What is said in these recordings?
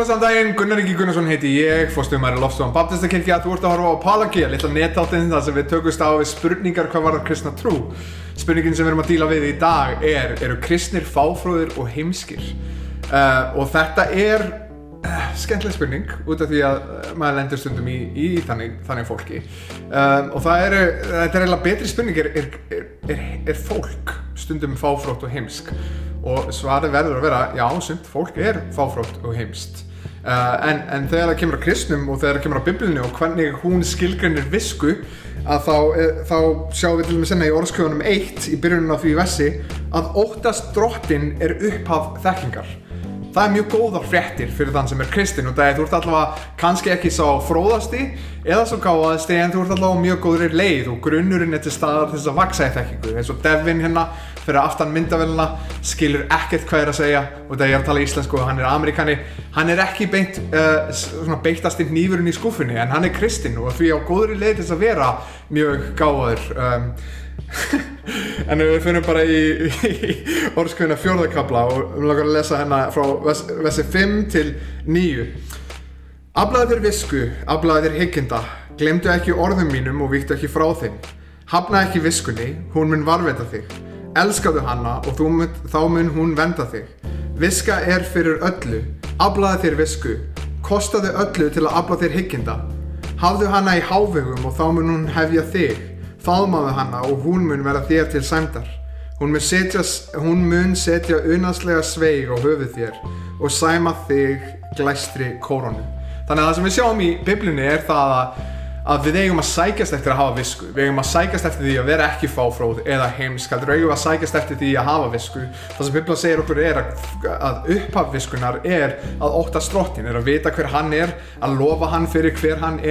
blessaðan daginn, Gunnar Ingi Gunnarsson heiti ég, forstöðumaður í Lofstofan Baptistakirkja. Þú ert að horfa á Apologia, litla netþáttinn þar sem við tökumst á við spurningar hvað varðar kristna trú. Spurningin sem við erum að díla við í dag eru kristnir fáfróðir og heimskir? Og þetta skemmtileg spurning út af því að maður lendir stundum í þannig fólki. Og þetta eiginlega betri spurning, er fólk stundum fáfrótt og heimsk? Og svarið verður að vera, já, sumt fólk fáfrótt og heimst. En þegar það kemur að kristnum og þegar það kemur að Biblíunni og hvernig hún skilgreinir visku, að þá sjáum við til dæmis í orðskjöfunum 1 í byrjunin á því versi að óttast drottinn upphaf þekkingar. Það mjög góðar fréttir fyrir þann sem kristinn og það þú ert allavega kannski ekki sá fróðasti eða svo gáðasti en þú ert allavega á mjög góðri leið og grunnurinn til staðar til þess að vaxa í þekkingu. Eins og Devin hérna fyrir aftan myndavélina skilur ekkert hvað að segja og það ég að tala íslensku og hann Ameríkani. Hann ekki beint beittasti hnífurinn í skúffunni en hann kristinn og því á góðri leið til þess að vera mjög gáður. En við finnum bara í orðskjöfuna 4. kafla og langar að lesa hérna frá versi 5 til 9. Aflaðu þér visku, aflaðu þér hygginda, gleymdu ekki orðum mínum og víktu ekki frá þeim. Hafna ekki viskunni, hún mun varðveita þig. Elskaðu hana og þá mun hún vernda þig. Viska fyrir öllu, aflaðu þér visku, kostaðu öllu til að afla þér hygginda. Hafðu hana í hávegum og þá mun hún hefja þig. Faðmaðu hana og hún mun vera þér til sæmdar. Hún mun setja unaðslega sveig á höfuð þér og sæma þig glæstri kórónu. Þannig að það sem við sjáum í Biblíunni það að við eigum að sækjast eftir að hafa visku. Við eigum að sækjast eftir því að vera ekki fáfróð eða heimsk. Við eigum að sækjast eftir því að hafa visku. Það sem Biblían segir okkur að upphaf viskunnar að óttast drottinn, að vita hver hann að lofa hann fyrir hver hann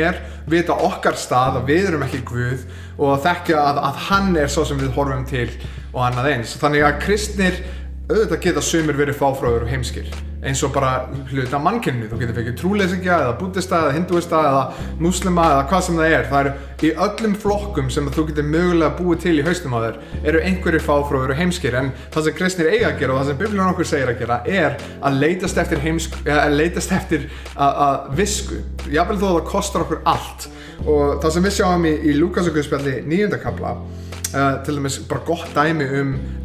vita okkar stað, að við erum ekki Guð og að þekkja að hann svo sem við horfum til og annað eins. Þannig að kristnir auðvitað geta sumir verið fáfróðir og heimskir eins og bara hluta mannkyninu. Þú getur fengið trúleysingja eða búddista eða hindúista eða múslima eða hvað sem það í öllum flokkum sem þú getur mögulega búið til í hausnum á þér einhverjir fáfróðir og heimskir en það sem kristnir eiga að gera og það sem Biblían okkur segir að gera að leitast eftir visku jafnvel þó að það kostar okkur allt og það sem við sjáum í Lúkasarguðspjalli 9. kafla til dæmis bara gott dæmi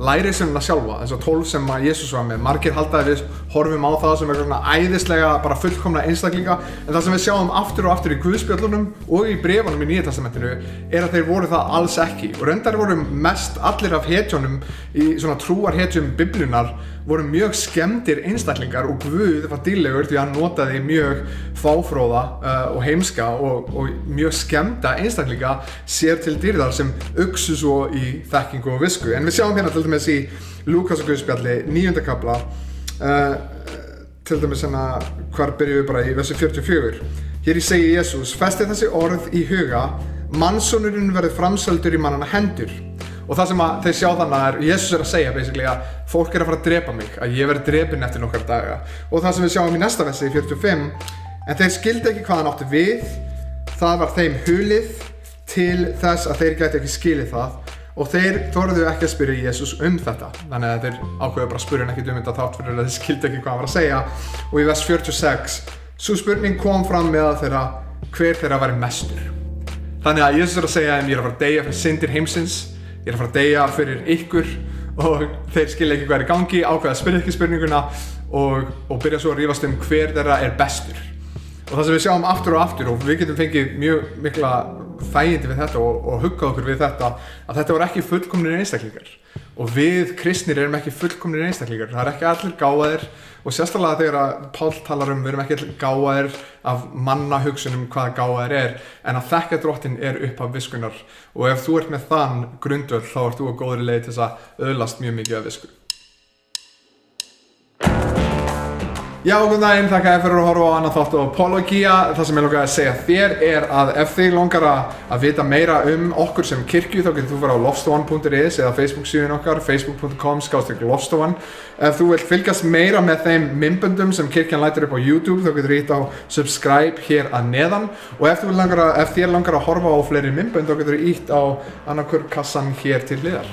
lærisveinana sjálfa, eins og 12 sem Jesús var með. Margir halda að við horfum á það sem æðislega bara fullkomna einstaklinga, en það sem við sjáum aftur og aftur í Guðspjöllunum og í bréfunum í Nýja testamentinu að þeir voru það alls ekki. Og reyndar voru mest allir af hetjónum í svona trúarhetjum Biblíunnar voru mjög skemmdir einstaklingar og Guð var dýrlegur því að hann notaði mjög fáfróða og heimska og mjög skemmda einstaklinga sér til dýrðar sem uxu svo í þekkingu og visku. En við sjáum hérna til dæmis í Lúkasarguðspjalli 9. kafla til dæmis hérna hvar byrjum við bara í versi 44. Hér segir Jesús: festið þessi orð í huga, mannssonurinn verður framseldur í mannanna hendur. Og það sem þeir sjá þannig Jesús að segja basically að fólk að fara að drepa mig, að ég verði drepinn eftir nokkra daga. Og það sem við sjáum í næsta versi, 45, en þeir skildu ekki hvað hann átti við, það var þeim hulið til þess að þeir gæti ekki skilið það og þeir þorðu ekki að spyrja Jesús þetta. Þannig að þeir ákveðu bara að spyrja hann ekkert þetta þátt fyrir að þeir skildu ekki hvað hann var að segja. Og í vers 46, sú spurning kom fram meðal þeirra hver þeirra væri mestur. Þannig að Jesús að segja þeim: ég að fara að deyja fyrir syndir heimsins. Ég að fara að deyja fyrir ykkur og þeir skilja ekki hvað í gangi, ákveða að spyrja ekki spurninguna og byrja svo að rífast hver þeirra bestur. Og það sem við sjáum aftur og við getum fengið mjög mikla þægindi við þetta og huggað okkur við þetta að þetta voru ekki fullkomnir einstaklingar. Og við kristnir erum ekki fullkomnir einstaklingar. Það ekki allir gáðir og sérstaklega þegar Páll talar við erum ekki allir gáðir af mannahugsunum hvaða gáðir en að þekka drottinn upphaf viskunnar. Og ef þú ert með þann grundvöll þá ert þú á góðri leið til þess að öðlast mjög mikið af visku. Já, góðan daginn, þakka þér fyrir að horfa á annan þátt á Apologia. Það sem ég langar að segja þér að ef þið langar að vita meira okkur sem kirkju þá getur þú fara á lofstofan.is eða Facebook síðan okkar, facebook.com/lofstofan. Ef þú vilt fylgjast meira með þeim myndböndum sem kirkjan lætur upp á YouTube þá getur þú ítt á subscribe hér að neðan og ef þér langar að horfa á fleiri myndbönd þá getur þú ítt á annarkur kassan hér til hliðar.